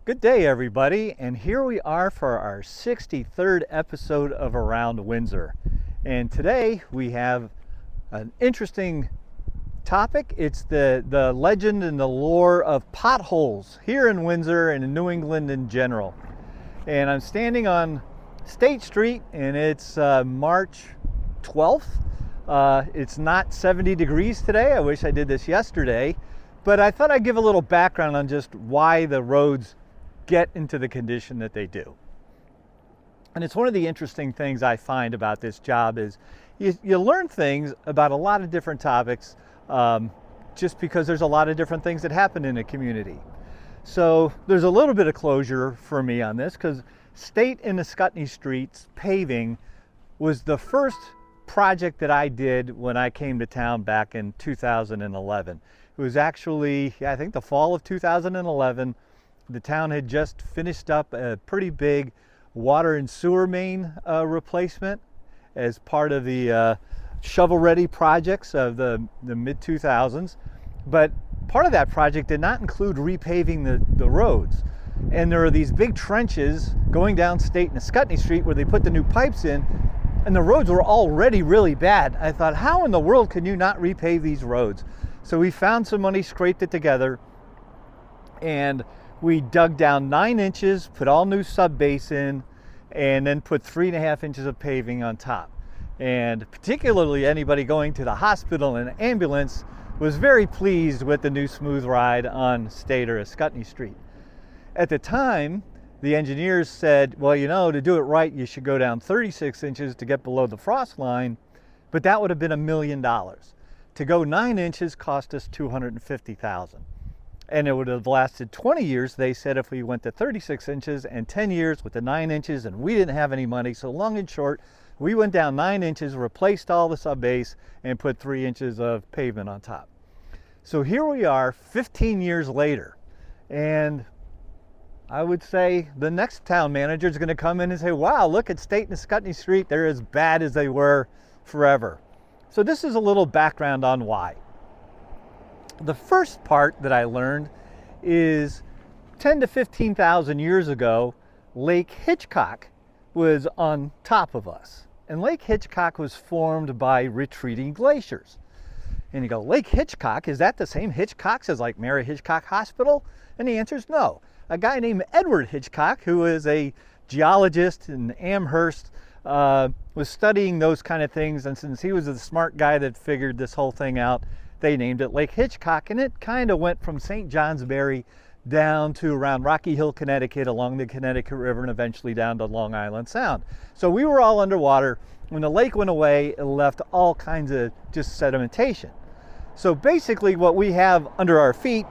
Good day, everybody, and here we are for our 63rd episode of Around Windsor. And today we have an interesting topic. It's the legend and the lore of potholes here in Windsor and in New England in general. And I'm standing on State Street, and it's March 12th. It's not 70 degrees today. I wish I did this yesterday, but I thought I'd give a little background on just why the roads get into the condition that they do. And it's one of the interesting things I find about this job is you learn things about a lot of different topics just because there's a lot of different things that happen in a community. So there's a little bit of closure for me on this because State and Escutney Streets paving was the first project that I did when I came to town back in 2011. It was actually, I think, the fall of 2011. The town had just finished up a pretty big water and sewer main replacement as part of the shovel-ready projects of the mid-2000s. But part of that project did not include repaving the roads. And there are these big trenches going down State and Escutney Street where they put the new pipes in, and the roads were already really bad. I thought, how in the world can you not repave these roads? So we found some money, scraped it together, and we dug down 9 inches, put all new sub base in, and then put 3.5 inches of paving on top. And particularly anybody going to the hospital in an ambulance was very pleased with the new smooth ride on State or Escutney Street. At the time, the engineers said, well, you know, to do it right, you should go down 36 inches to get below the frost line, but that would have been $1 million. To go 9 inches cost us $250,000. And it would have lasted 20 years, they said, if we went to 36 inches, and 10 years with the 9 inches, and we didn't have any money. So long and short, we went down 9 inches, replaced all the sub base, and put 3 inches of pavement on top. So here we are 15 years later, and I would say the next town manager is going to come in and say, wow, look at State and Escutney Street, they're as bad as they were forever. So this is a little background on why. The first part that I learned is 10 to 15,000 years ago, Lake Hitchcock was on top of us. And Lake Hitchcock was formed by retreating glaciers. And you go, Lake Hitchcock, is that the same Hitchcocks as like Mary Hitchcock Hospital? And the answer is no. A guy named Edward Hitchcock, who is a geologist in Amherst, was studying those kind of things. And since he was the smart guy that figured this whole thing out, they named it Lake Hitchcock, and it kind of went from St. Johnsbury down to around Rocky Hill, Connecticut, along the Connecticut River, and eventually down to Long Island Sound. So we were all underwater. When the lake went away, it left all kinds of just sedimentation. So basically what we have under our feet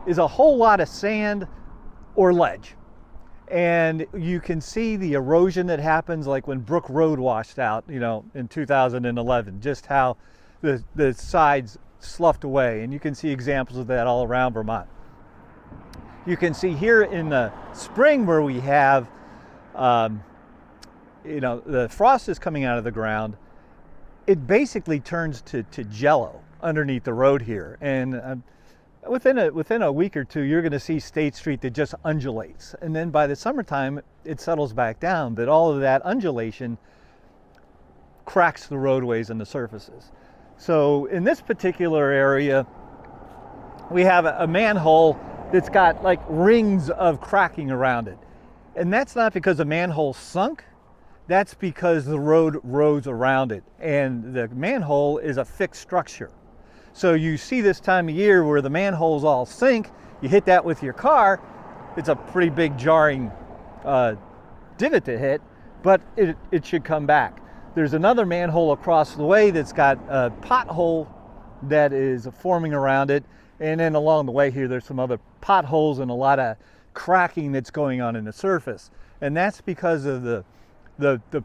is a whole lot of sand or ledge. And you can see the erosion that happens, like when Brook Road washed out, you know, in 2011, just how the sides sloughed away, and you can see examples of that all around Vermont. You can see here in the spring where we have, you know, the frost is coming out of the ground. It basically turns to jello underneath the road here, and within a week or two, you're going to see State Street that just undulates, and then by the summertime, it settles back down. But all of that undulation cracks the roadways and the surfaces. So in this particular area, we have a manhole that's got like rings of cracking around it. And that's not because the manhole sunk, that's because the road rose around it. And the manhole is a fixed structure. So you see this time of year where the manholes all sink, you hit that with your car, it's a pretty big jarring divot to hit, but it should come back. There's another manhole across the way that's got a pothole that is forming around it. And then along the way here, there's some other potholes and a lot of cracking that's going on in the surface. And that's because of the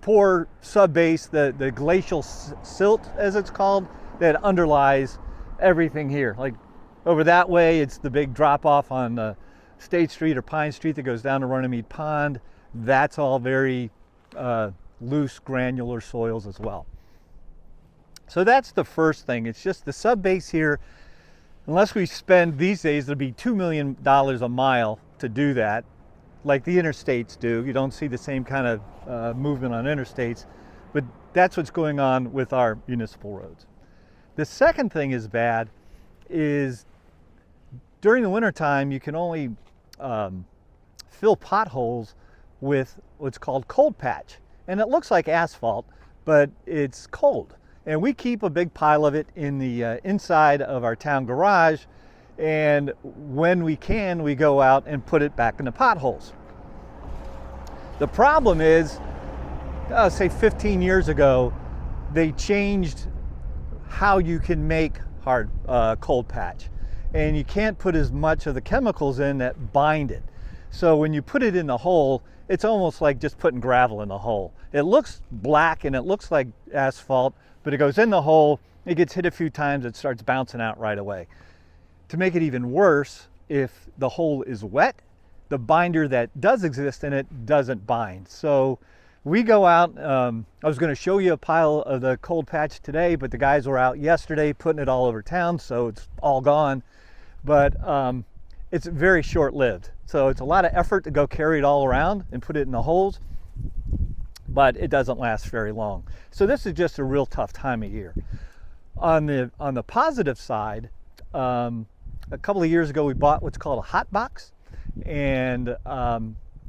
poor subbase, the glacial silt, as it's called, that underlies everything here. Like over that way, it's the big drop off on State Street or Pine Street that goes down to Runnymede Pond. That's all very loose granular soils as well. So that's the first thing. It's just the subbase here unless we spend, these days it'll be $2 million a mile to do that, like the interstates do. You don't see the same kind of movement on interstates, but that's what's going on with our municipal roads. The second thing is bad is during the wintertime, you can only fill potholes with what's called cold patch. And it looks like asphalt, but it's cold. And we keep a big pile of it in the inside of our town garage. And when we can, we go out and put it back in the potholes. The problem is, say 15 years ago, they changed how you can make hard cold patch. And you can't put as much of the chemicals in that bind it. So when you put it in the hole, it's almost like just putting gravel in the hole. It looks black and it looks like asphalt, but it goes in the hole, it gets hit a few times, it starts bouncing out right away. To make it even worse, if the hole is wet, the binder that does exist in it doesn't bind. So we go out, I was going to show you a pile of the cold patch today, but the guys were out yesterday putting it all over town, so it's all gone. But it's very short-lived. So it's a lot of effort to go carry it all around and put it in the holes, but it doesn't last very long. So this is just a real tough time of year. On the positive side, a couple of years ago we bought what's called a hot box, and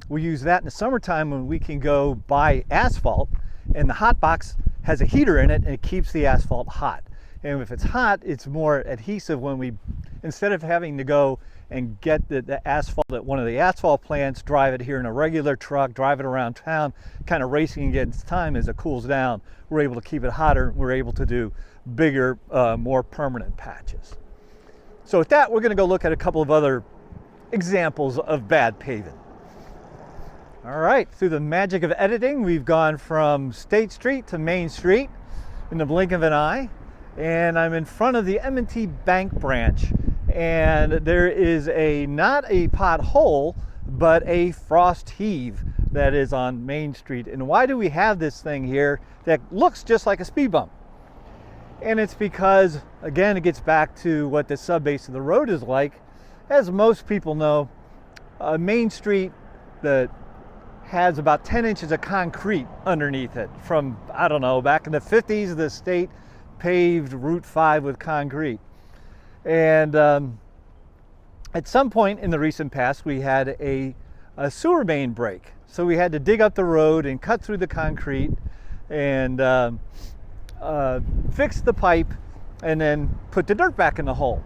we use that in the summertime when we can go buy asphalt, and the hot box has a heater in it and it keeps the asphalt hot. And if it's hot, it's more adhesive when we, instead of having to go and get the asphalt at one of the asphalt plants, drive it here in a regular truck, drive it around town, kind of racing against time as it cools down, we're able to keep it hotter. We're able to do bigger, more permanent patches. So with that, we're going to go look at a couple of other examples of bad paving. All right, through the magic of editing, we've gone from State Street to Main Street in the blink of an eye. And I'm in front of the M&T Bank branch, and there is not a pothole, but a frost heave that is on Main Street. And why do we have this thing here that looks just like a speed bump? And it's because, again, it gets back to what the subbase of the road is like. As most people know, Main Street has about 10 inches of concrete underneath it from, I don't know, back in the 50s, the state paved Route 5 with concrete. And at some point in the recent past, we had a sewer main break. So we had to dig up the road and cut through the concrete and fix the pipe and then put the dirt back in the hole.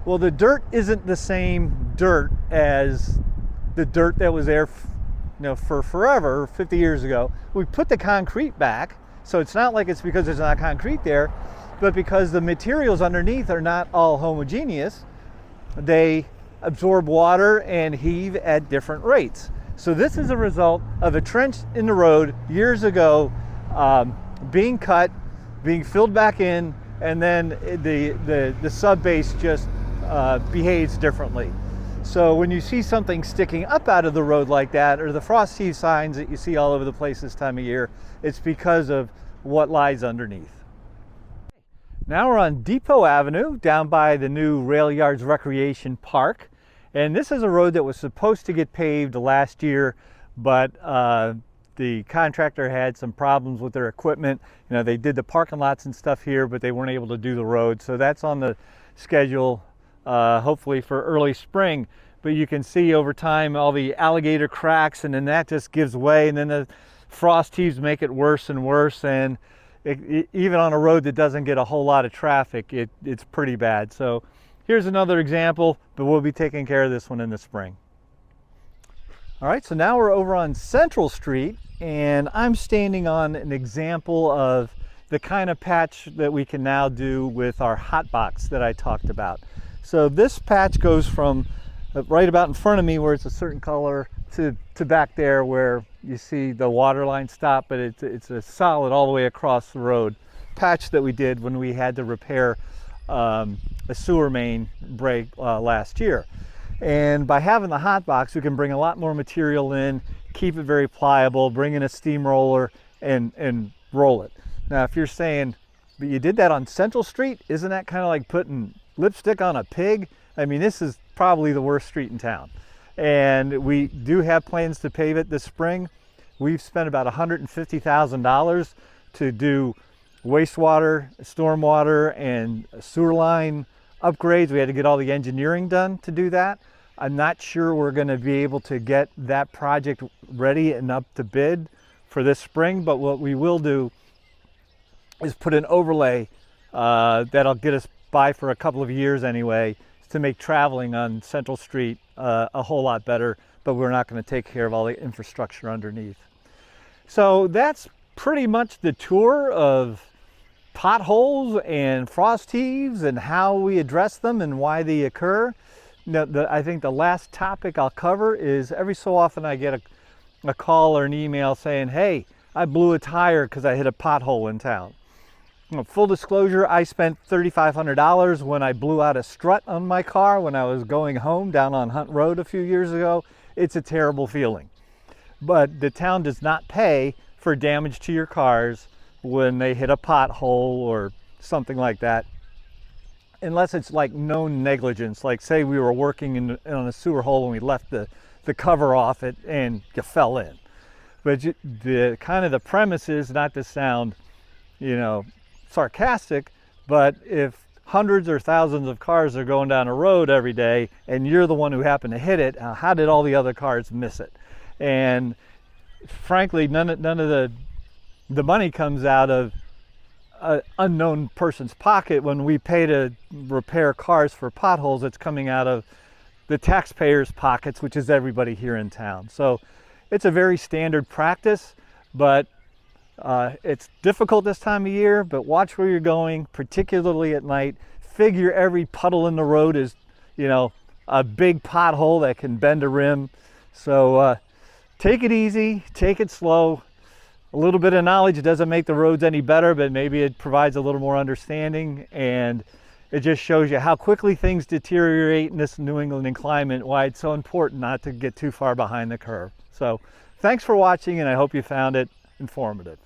Well, the dirt isn't the same dirt as the dirt that was there for forever, 50 years ago. We put the concrete back. So it's not like it's because there's not concrete there, but because the materials underneath are not all homogeneous, they absorb water and heave at different rates. So this is a result of a trench in the road years ago being cut, being filled back in, and then the subbase just behaves differently. So when you see something sticking up out of the road like that, or the Frostheaves signs that you see all over the place this time of year, it's because of what lies underneath. Now we're on Depot Avenue, down by the new Rail Yards Recreation Park. And this is a road that was supposed to get paved last year, but the contractor had some problems with their equipment. They did the parking lots and stuff here, but they weren't able to do the road. So that's on the schedule, hopefully for early spring. But you can see over time all the alligator cracks, and then that just gives way, and then the frost heaves make it worse and worse. And even on a road that doesn't get a whole lot of traffic, it's pretty bad. So here's another example, but we'll be taking care of this one in the spring. All right, so now we're over on Central Street, and I'm standing on an example of the kind of patch that we can now do with our hot box that I talked about. So this patch goes from right about in front of me where it's a certain color to back there where you see the water line stop, but it's a solid all the way across the road patch that we did when we had to repair a sewer main break last year. And by having the hot box, we can bring a lot more material in, keep it very pliable, bring in a steamroller and roll it. Now, if you're saying, but you did that on Central Street, isn't that kind of like putting lipstick on a pig. I mean, this is probably the worst street in town. And we do have plans to pave it this spring. We've spent about $150,000 to do wastewater, stormwater, and sewer line upgrades. We had to get all the engineering done to do that. I'm not sure we're going to be able to get that project ready and up to bid for this spring, but what we will do is put an overlay that'll get us by for a couple of years anyway, to make traveling on Central Street a whole lot better, but we're not going to take care of all the infrastructure underneath. So that's pretty much the tour of potholes and frost heaves and how we address them and why they occur. Now, I think the last topic I'll cover is every so often I get a call or an email saying, hey, I blew a tire because I hit a pothole in town. Full disclosure, I spent $3,500 when I blew out a strut on my car when I was going home down on Hunt Road a few years ago. It's a terrible feeling. But the town does not pay for damage to your cars when they hit a pothole or something like that, unless it's like known negligence. Like say we were working in a sewer hole and we left the cover off it and you fell in. But the kind of the premise is not to sound, you know, sarcastic, but if hundreds or thousands of cars are going down a road every day and you're the one who happened to hit it, how did all the other cars miss it? And frankly, none of the money comes out of an unknown person's pocket. When we pay to repair cars for potholes, it's coming out of the taxpayers' pockets, which is everybody here in town. So it's a very standard practice, but it's difficult this time of year. But watch where you're going, particularly at night. Figure every puddle in the road is, you know, a big pothole that can bend a rim. So take it easy, take it slow. A little bit of knowledge doesn't make the roads any better, but maybe it provides a little more understanding, and it just shows you how quickly things deteriorate in this New England climate, why it's so important not to get too far behind the curve. So thanks for watching, and I hope you found it informative.